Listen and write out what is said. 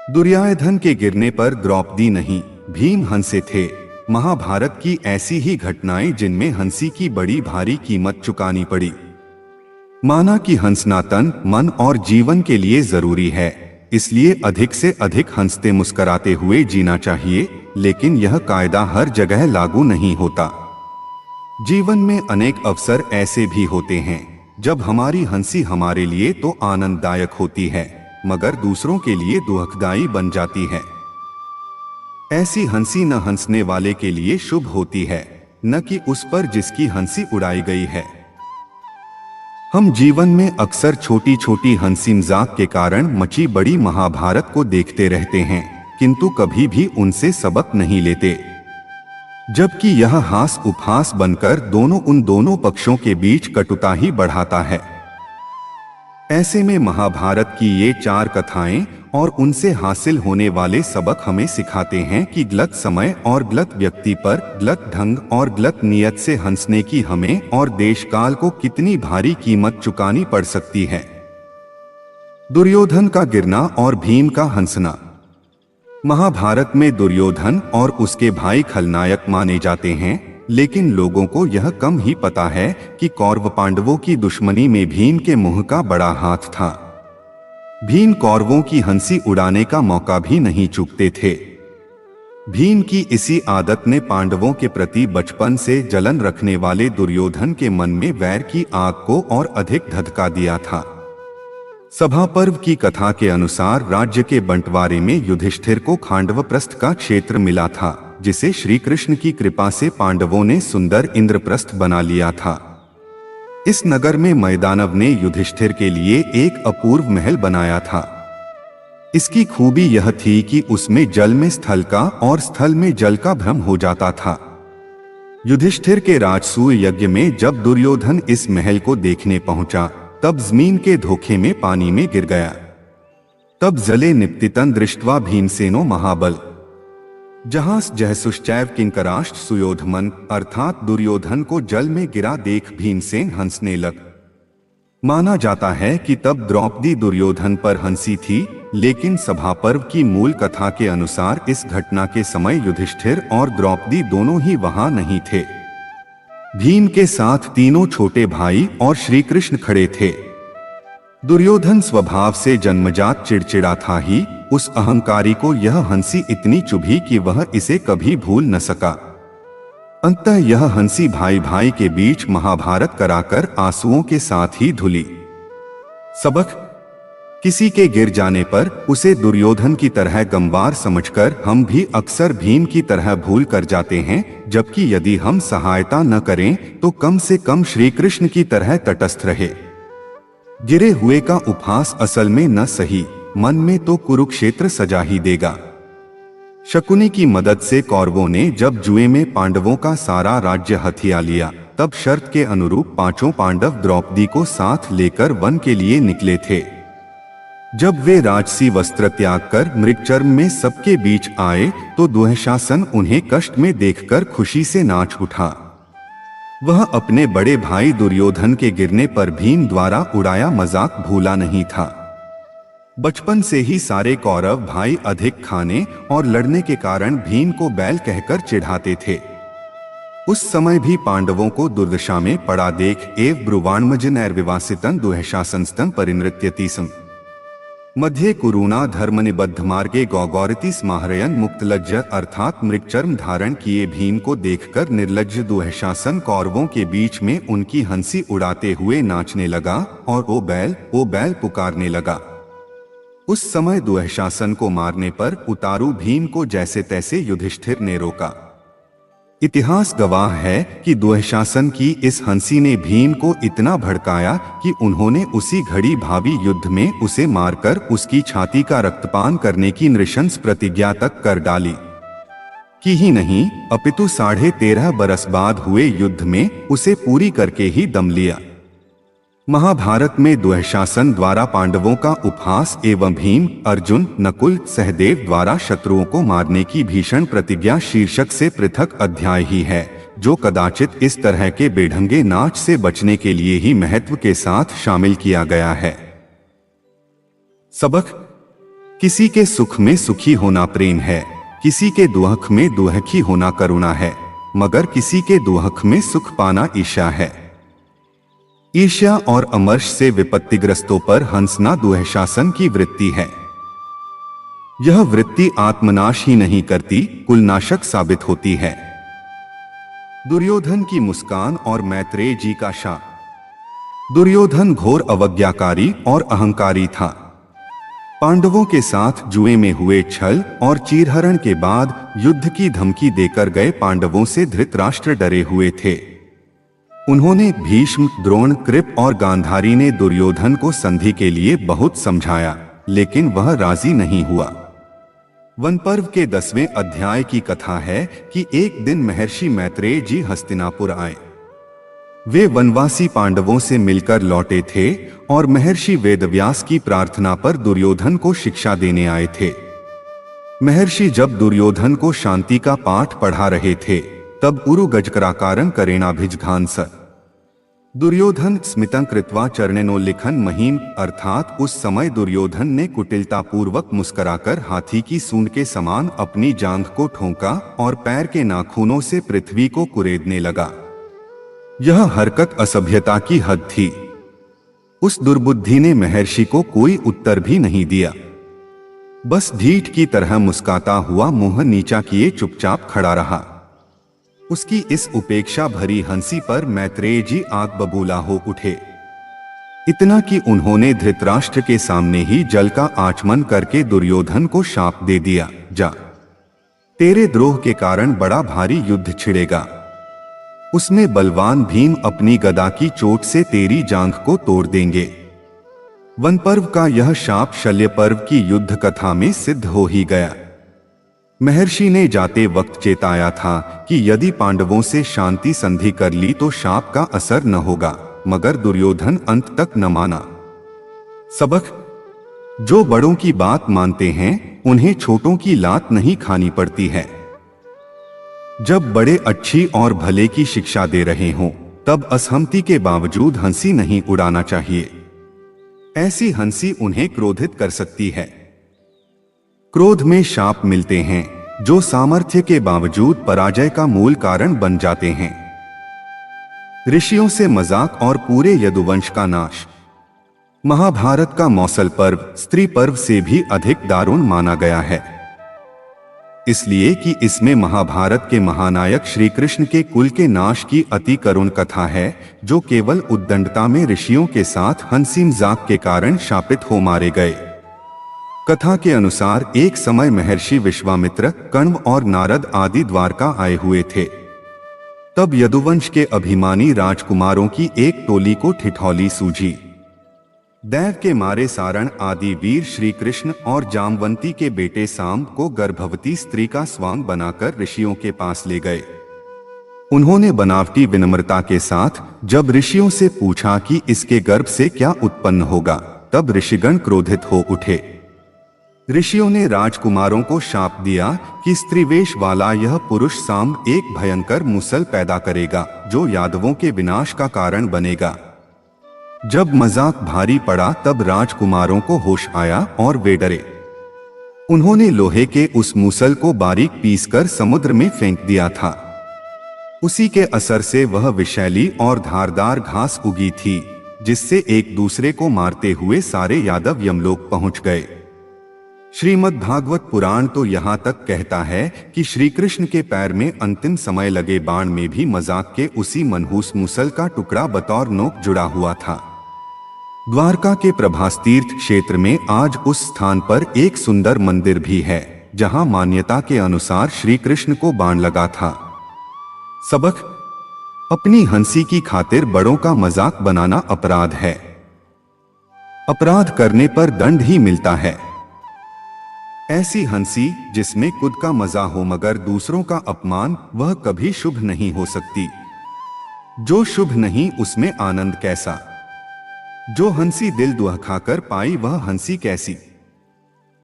दुर्योधन के गिरने पर द्रौपदी नहीं, भीम हंसे थे। महाभारत की ऐसी ही घटनाएं जिनमें हंसी की बड़ी भारी कीमत चुकानी पड़ी। माना कि हंसना तन, मन और जीवन के लिए जरूरी है, इसलिए अधिक से अधिक हंसते मुस्कराते हुए जीना चाहिए। लेकिन यह कायदा हर जगह लागू नहीं होता। जीवन में अनेक अवसर ऐसे भी होते हैं जब हमारी हंसी हमारे लिए तो आनंददायक होती है, मगर दूसरों के लिए दुखदायी बन जाती है। ऐसी हंसी न हंसने वाले के लिए शुभ होती है, न कि उस पर जिसकी हंसी उड़ाई गई है। हम जीवन में अक्सर छोटी छोटी हंसी मजाक के कारण मची बड़ी महाभारत को देखते रहते हैं, किंतु कभी भी उनसे सबक नहीं लेते, जबकि यह हास उपहास बनकर उन दोनों पक्षों के बीच कटुता ही बढ़ाता है। ऐसे में महाभारत की ये 4 कथाएं और उनसे हासिल होने वाले सबक हमें सिखाते हैं कि गलत समय और गलत व्यक्ति पर गलत ढंग और गलत नियत से हंसने की हमें और देश काल को कितनी भारी कीमत चुकानी पड़ सकती है। दुर्योधन का गिरना और भीम का हंसना। महाभारत में दुर्योधन और उसके भाई खलनायक माने जाते हैं, लेकिन लोगों को यह कम ही पता है कि कौरव पांडवों की दुश्मनी में भीम के मुंह का बड़ा हाथ था। भीम कौरवों की हंसी उड़ाने का मौका भी नहीं चूकते थे। भीम की इसी आदत ने पांडवों के प्रति बचपन से जलन रखने वाले दुर्योधन के मन में वैर की आग को और अधिक धधका दिया था। सभा पर्व की कथा के अनुसार राज्य के बंटवारे में युधिष्ठिर को खांडवप्रस्थ का क्षेत्र मिला था, जिसे श्री कृष्ण की कृपा से पांडवों ने सुंदर इंद्रप्रस्थ बना लिया था। इस नगर में मैदानव ने युधिष्ठिर के लिए एक अपूर्व महल बनाया था। इसकी खूबी यह थी कि उसमें जल में स्थल का और स्थल में जल का भ्रम हो जाता था। युधिष्ठिर के राजसूय यज्ञ में जब दुर्योधन इस महल को देखने पहुंचा, तब जमीन के धोखे में पानी में गिर गया। तब जले निपतितं दृष्ट्वा भीमसेनो महाबल जहां जहसुश्चैव किंकराश्च सुयोधमन, अर्थात दुर्योधन को जल में गिरा देख भीमसेन हंसने लग। माना जाता है कि तब द्रौपदी दुर्योधन पर हंसी थी, लेकिन सभा पर्व की मूल कथा के अनुसार इस घटना के समय युधिष्ठिर और द्रौपदी दोनों ही वहां नहीं थे। भीम के साथ तीनों छोटे भाई और श्री कृष्ण खड़े थे। दुर्योधन स्वभाव से जन्मजात चिड़चिड़ा था ही, उस अहंकारी को यह हंसी इतनी चुभी कि वह इसे कभी भूल न सका। अंततः यह हंसी भाई भाई के बीच महाभारत कराकर आंसुओं के साथ ही धुली। सबक: किसी के गिर जाने पर उसे दुर्योधन की तरह गमवार समझकर हम भी अक्सर भीम की तरह भूल कर जाते हैं, जबकि यदि हम सहायता न करें तो कम से कम श्री कृष्ण की तरह तटस्थ रहे। गिरे हुए का उपहास असल में न सही, मन में तो कुरुक्षेत्र सजा ही देगा। शकुनी की मदद से कौरवों ने जब जुए में पांडवों का सारा राज्य हथिया लिया, तब शर्त के अनुरूप 5 पांडव द्रौपदी को साथ लेकर वन के लिए निकले थे। जब वे राजसी वस्त्र त्याग कर मृगचर्म में सबके बीच आए तो दुःशासन उन्हें कष्ट में देखकर खुशी से नाच उठा। वह अपने बड़े भाई दुर्योधन के गिरने पर भीम द्वारा उड़ाया मजाक भूला नहीं था। बचपन से ही सारे कौरव भाई अधिक खाने और लड़ने के कारण भीम को बैल कहकर चिढ़ाते थे। उस समय भी पांडवों को दुर्दशा में पड़ा देख एव ब्रुवाण्मजनैर्विवासितं दुःशासनस्तं परिनृत्यति स्म मध्ये कुरुणा धर्मनिबद्ध मार्गे गौगौरति स्माहरयन् मुक्तलज्ज, अर्थात मृगचर्म धारण किए भीम को देखकर निर्लज्ज दुःशासन कौरवों के बीच में उनकी हंसी उड़ाते हुए नाचने लगा और ओ बैल पुकारने लगा। उस समय दुःशासन को मारने पर उतारू भीम को जैसे तैसे युधिष्ठिर ने रोका। इतिहास गवाह है कि दुःशासन की इस हंसी ने भीम को इतना भड़काया कि उन्होंने उसी घड़ी भावी युद्ध में उसे मारकर उसकी छाती का रक्तपान करने की नृशंस प्रतिज्ञा तक कर डाली। कि ही नहीं, अपितु 13.5 बरस बाद हुए युद्ध में उसे पूरी करके ही दम लिया। महाभारत में दुःशासन द्वारा पांडवों का उपहास एवं भीम, अर्जुन, नकुल, सहदेव द्वारा शत्रुओं को मारने की भीषण प्रतिज्ञा शीर्षक से पृथक अध्याय ही है, जो कदाचित इस तरह के बेढंगे नाच से बचने के लिए ही महत्व के साथ शामिल किया गया है। सबक: किसी के सुख में सुखी होना प्रेम है, किसी के दुख में दुखी होना करुणा है, मगर किसी के दुख में सुख पाना ईर्ष्या है। ईर्ष्या और अमर्ष से विपत्तिग्रस्तों पर हंसना दुःशासन की वृत्ति है। यह वृत्ति आत्मनाश ही नहीं करती, कुलनाशक साबित होती है। दुर्योधन की मुस्कान और मैत्रेय जी का शाप। दुर्योधन घोर अवज्ञाकारी और अहंकारी था। पांडवों के साथ जुए में हुए छल और चीरहरण के बाद युद्ध की धमकी देकर गए पांडवों से धृतराष्ट्र डरे हुए थे। उन्होंने भीष्म, द्रोण, कृप और गांधारी ने दुर्योधन को संधि के लिए बहुत समझाया, लेकिन वह राजी नहीं हुआ। वन पर्व के 10वें अध्याय की कथा है कि एक दिन महर्षि मैत्रेय जी हस्तिनापुर आए। वे वनवासी पांडवों से मिलकर लौटे थे और महर्षि वेदव्यास की प्रार्थना पर दुर्योधन को शिक्षा देने आए थे। महर्षि जब दुर्योधन को शांति का पाठ पढ़ा रहे थे, तब उरु गजकराकारं करेणाभिजघांस। दुर्योधन स्मितं कृत्वा चरणेनो लिखन महीम, अर्थात उस समय दुर्योधन ने कुटिलतापूर्वक मुस्कुराकर हाथी की सूंड के समान अपनी जांघ को ठोंका और पैर के नाखूनों से पृथ्वी को कुरेदने लगा। यह हरकत असभ्यता की हद थी। उस दुर्बुद्धि ने महर्षि को कोई उत्तर भी नहीं दिया। बस ढीठ की तरह मुस्कुराता हुआ मुंह नीचा किए चुपचाप खड़ा रहा। उसकी इस उपेक्षा भरी हंसी पर मैत्रेय जी आग बबूला हो उठे। इतना कि उन्होंने धृतराष्ट्र के सामने ही जल का आचमन करके दुर्योधन को शाप दे दिया, जा, तेरे द्रोह के कारण बड़ा भारी युद्ध छिड़ेगा। उसमें बलवान भीम अपनी गदा की चोट से तेरी जांघ को तोड़ देंगे। वन पर्व का यह शाप शल्य पर्व की युद्ध कथा में सिद्ध हो ही गया। महर्षि ने जाते वक्त चेताया था कि यदि पांडवों से शांति संधि कर ली तो शाप का असर न होगा, मगर दुर्योधन अंत तक न माना। सबक: जो बड़ों की बात मानते हैं, उन्हें छोटों की लात नहीं खानी पड़ती है। जब बड़े अच्छी और भले की शिक्षा दे रहे हों, तब असहमति के बावजूद हंसी नहीं उड़ाना चाहिए। ऐसी हंसी उन्हें क्रोधित कर सकती है। क्रोध में शाप मिलते हैं, जो सामर्थ्य के बावजूद पराजय का मूल कारण बन जाते हैं। ऋषियों से मजाक और पूरे यदुवंश का नाश। महाभारत का मौसल पर्व स्त्री पर्व से भी अधिक दारुण माना गया है, इसलिए कि इसमें महाभारत के महानायक श्री कृष्ण के कुल के नाश की अति करुण कथा है, जो केवल उद्दंडता में ऋषियों के साथ हंसी मजाक के कारण शापित हो मारे गए। कथा के अनुसार एक समय महर्षि विश्वामित्र, कण्व और नारद आदि द्वारका आए हुए थे। तब यदुवंश के अभिमानी राजकुमारों की एक टोली को ठिठौली सूझी। दैव के मारे सारण आदि वीर श्री कृष्ण और जामवंती के बेटे सांब को गर्भवती स्त्री का स्वांग बनाकर ऋषियों के पास ले गए। उन्होंने बनावटी विनम्रता के साथ जब ऋषियों से पूछा कि इसके गर्भ से क्या उत्पन्न होगा, तब ऋषिगण क्रोधित हो उठे। ऋषियों ने राजकुमारों को शाप दिया कि स्त्रीवेश वाला यह पुरुष सांब एक भयंकर मुसल पैदा करेगा, जो यादवों के विनाश का कारण बनेगा। जब मजाक भारी पड़ा, तब राजकुमारों को होश आया और वे डरे। उन्होंने लोहे के उस मुसल को बारीक पीसकर समुद्र में फेंक दिया था। उसी के असर से वह विषैली और धारदार घास उगी थी, जिससे एक दूसरे को मारते हुए सारे यादव यमलोक पहुंच गए। श्रीमद् भागवत पुराण तो यहाँ तक कहता है कि श्री कृष्ण के पैर में अंतिम समय लगे बाण में भी मजाक के उसी मनहूस मुसल का टुकड़ा बतौर नोक जुड़ा हुआ था। द्वारका के प्रभास तीर्थ क्षेत्र में आज उस स्थान पर एक सुंदर मंदिर भी है, जहाँ मान्यता के अनुसार श्री कृष्ण को बाण लगा था। सबक: अपनी हंसी की खातिर बड़ों का मजाक बनाना अपराध है। अपराध करने पर दंड ही मिलता है। ऐसी हंसी जिसमें खुद का मजा हो मगर दूसरों का अपमान, वह कभी शुभ नहीं हो सकती। जो शुभ नहीं उसमें आनंद कैसा। जो हंसी दिल दुहखाकर पाई, वह हंसी कैसी।